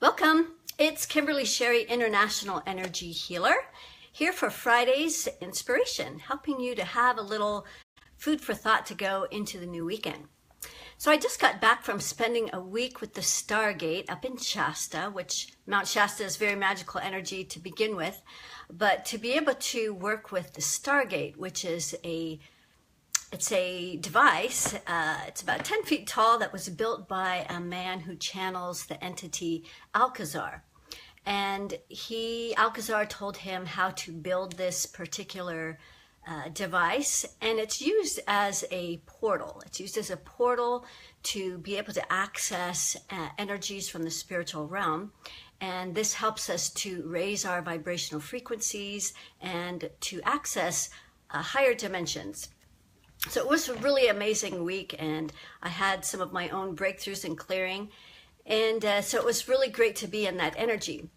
Welcome. It's Kimberly Sherry, International Energy Healer, here for Friday's inspiration, helping you to have a little food for thought to go into the new weekend. So I just got back from spending a week with the Stargate up in Shasta, which Mount Shasta is very magical energy to begin with, but to be able to work with the Stargate, which is it's a device, it's about 10 feet tall, that was built by a man who channels the entity Alcazar. And Alcazar told him how to build this particular device, and it's used as a portal. It's used as a portal to be able to access energies from the spiritual realm. And this helps us to raise our vibrational frequencies and to access higher dimensions. So it was a really amazing week, and I had some of my own breakthroughs and clearing. And so it was really great to be in that energy.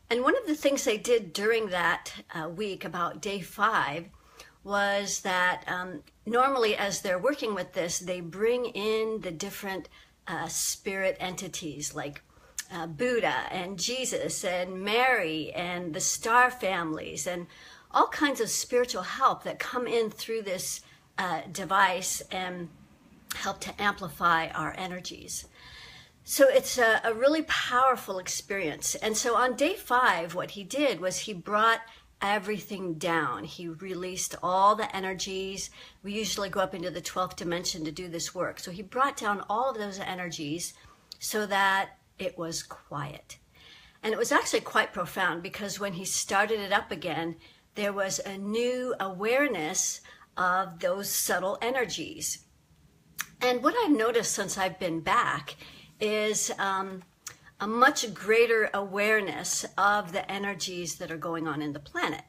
And one of the things they did during that week, about day 5, was that normally as they're working with this, they bring in the different spirit entities like Buddha and Jesus and Mary and the star families and all kinds of spiritual help that come in through this device and help to amplify our energies. So it's a really powerful experience. And so on day 5, what he did was he brought everything down. He released all the energies. We usually go up into the 12th dimension to do this work. So he brought down all of those energies so that it was quiet. And it was actually quite profound, because when he started it up again, there was a new awareness of those subtle energies. And what I've noticed since I've been back is a much greater awareness of the energies that are going on in the planet.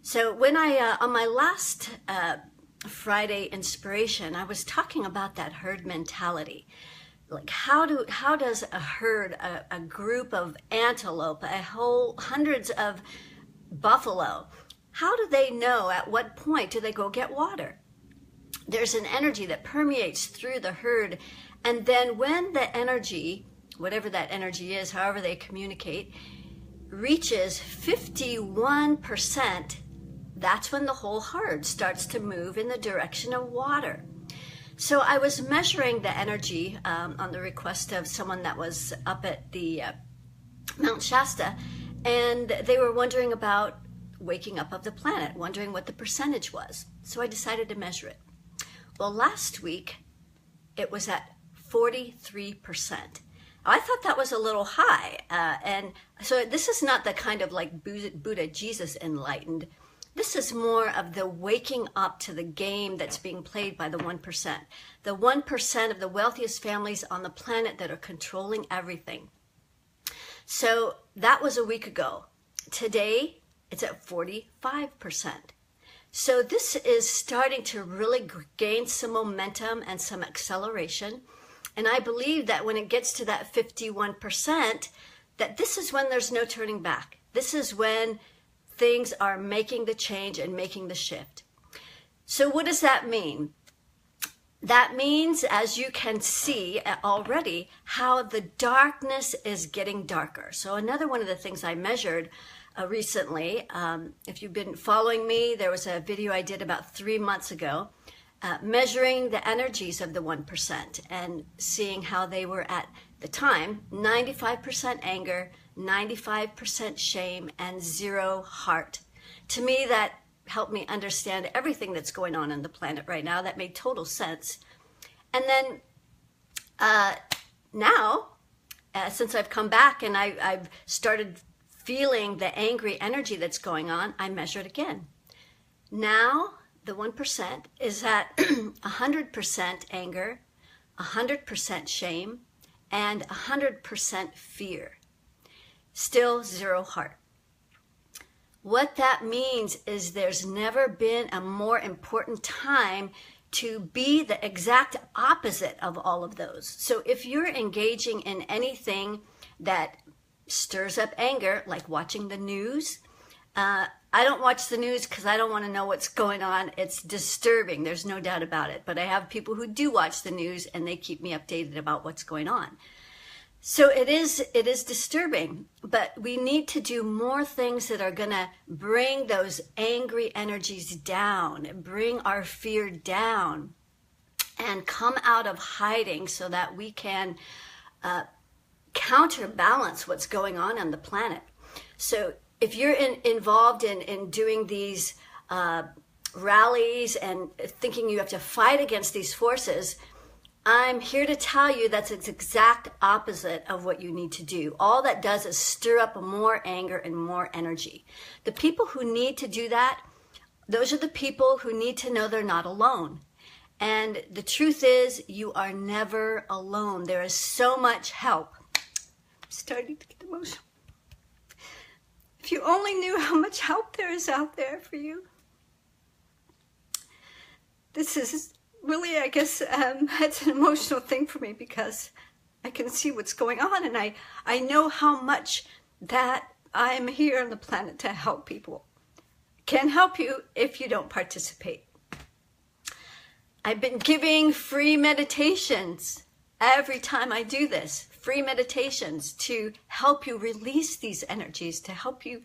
So when on my last Friday inspiration, I was talking about that herd mentality. Like how does a herd, a group of antelope, hundreds of buffalo, how do they know at what point do they go get water? There's an energy that permeates through the herd, and then when the energy, whatever that energy is, however they communicate, reaches 51%, that's when the whole herd starts to move in the direction of water. So I was measuring the energy on the request of someone that was up at the Mount Shasta, and they were wondering about waking up of the planet, wondering what the percentage was. So I decided to measure it. Well, last week it was at 43%. I thought that was a little high. And so this is not the kind of like Buddha Jesus enlightened. This is more of the waking up to the game that's being played by the 1%. The 1% of the wealthiest families on the planet that are controlling everything. So that was a week ago. Today, it's at 45%. So this is starting to really gain some momentum and some acceleration. And I believe that when it gets to that 51%, that this is when there's no turning back. This is when things are making the change and making the shift. So what does that mean? That means, as you can see already, how the darkness is getting darker. So another one of the things I measured recently, if you've been following me, there was a video I did about 3 months ago, measuring the energies of the 1% and seeing how they were at the time, 95% anger, 95% shame, and 0 heart. To me, that helped me understand everything that's going on the planet right now. That made total sense. And then now, since I've come back and I've started feeling the angry energy that's going on, I measured again. Now, the 1% is at 100% anger, 100% shame, and 100% fear. Still 0 heart. What that means is there's never been a more important time to be the exact opposite of all of those. So if you're engaging in anything that stirs up anger, like watching the news, I don't watch the news because I don't want to know what's going on. It's disturbing. There's no doubt about it. But I have people who do watch the news and they keep me updated about what's going on. So it is disturbing, but we need to do more things that are going to bring those angry energies down, bring our fear down, and come out of hiding so that we can counterbalance what's going on the planet. So if you're involved in doing these rallies and thinking you have to fight against these forces, I'm here to tell you that's the exact opposite of what you need to do. All that does is stir up more anger and more energy. The people who need to do that, those are the people who need to know they're not alone. And the truth is, you are never alone. There is so much help. I'm starting to get emotional. If you only knew how much help there is out there for you. This is really, I guess, it's an emotional thing for me because I can see what's going on, and I know how much that I'm here on the planet to help people. Can't help you if you don't participate. I've been giving free meditations every time I do this, free meditations to help you release these energies, to help you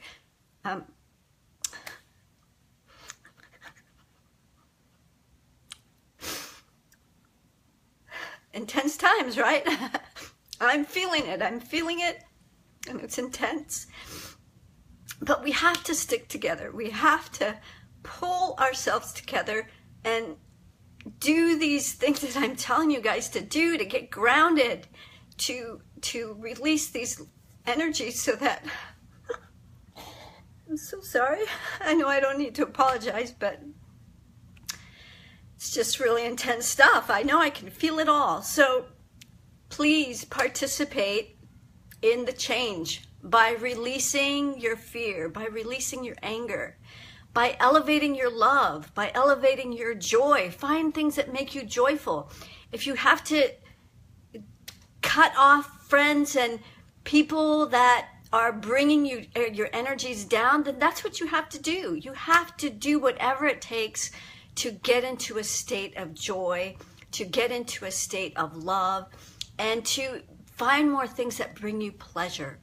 intense times, right? I'm feeling it, and it's intense. But we have to stick together. We have to pull ourselves together and do these things that I'm telling you guys to do, to get grounded, to release these energies so that... I'm so sorry. I know I don't need to apologize, but it's just really intense stuff. I know I can feel it all. So please participate in the change by releasing your fear, by releasing your anger, by elevating your love, by elevating your joy. Find things that make you joyful. If you have to cut off friends and people that are bringing you your energies down, then that's what you have to do. You have to do whatever it takes to get into a state of joy, to get into a state of love, and to find more things that bring you pleasure.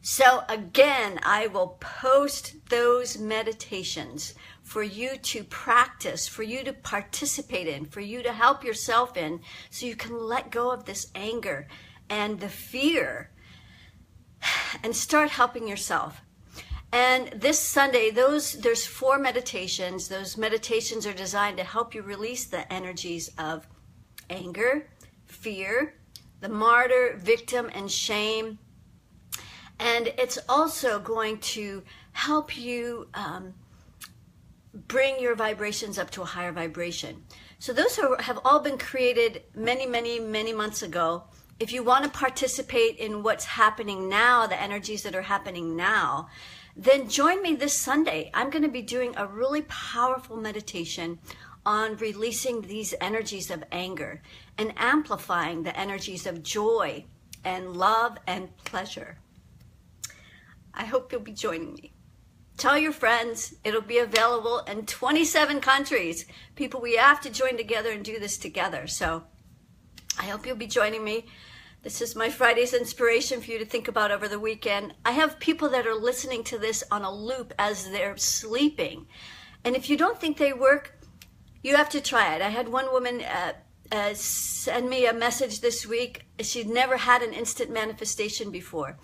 So again, I will post those meditations for you to practice, for you to participate in, for you to help yourself in, so you can let go of this anger and the fear and start helping yourself. And this Sunday, there's 4 meditations. Those meditations are designed to help you release the energies of anger, fear, the martyr, victim, and shame. And it's also going to help you bring your vibrations up to a higher vibration. So those have all been created many, many, many months ago. If you want to participate in what's happening now, the energies that are happening now, then join me this Sunday. I'm going to be doing a really powerful meditation on releasing these energies of anger and amplifying the energies of joy and love and pleasure. I hope you'll be joining me. Tell your friends. It'll be available in 27 countries. People, we have to join together and do this together. So I hope you'll be joining me. This is my Friday's inspiration for you to think about over the weekend. I have people that are listening to this on a loop as they're sleeping. And if you don't think they work, you have to try it. I had one woman send me a message this week. She'd never had an instant manifestation before.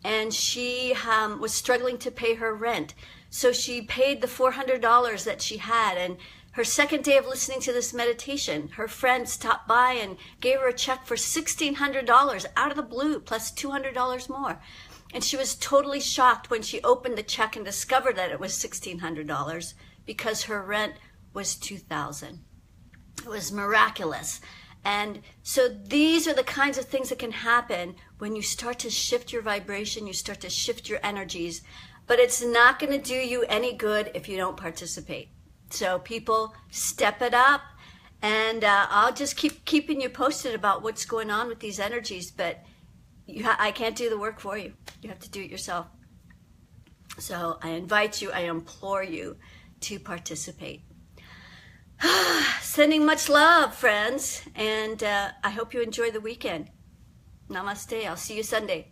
And she was struggling to pay her rent. So she paid the $400 that she had. And her second day of listening to this meditation, her friend stopped by and gave her a check for $1,600 out of the blue, plus $200 more. And she was totally shocked when she opened the check and discovered that it was $1,600 because her rent was $2,000. It was miraculous. And so these are the kinds of things that can happen when you start to shift your vibration, you start to shift your energies. But it's not going to do you any good if you don't participate. So people, step it up, and I'll just keep keeping you posted about what's going on with these energies, but I can't do the work for you. You have to do it yourself. So I invite you, I implore you to participate. Sending much love, friends, and I hope you enjoy the weekend. Namaste. I'll see you Sunday.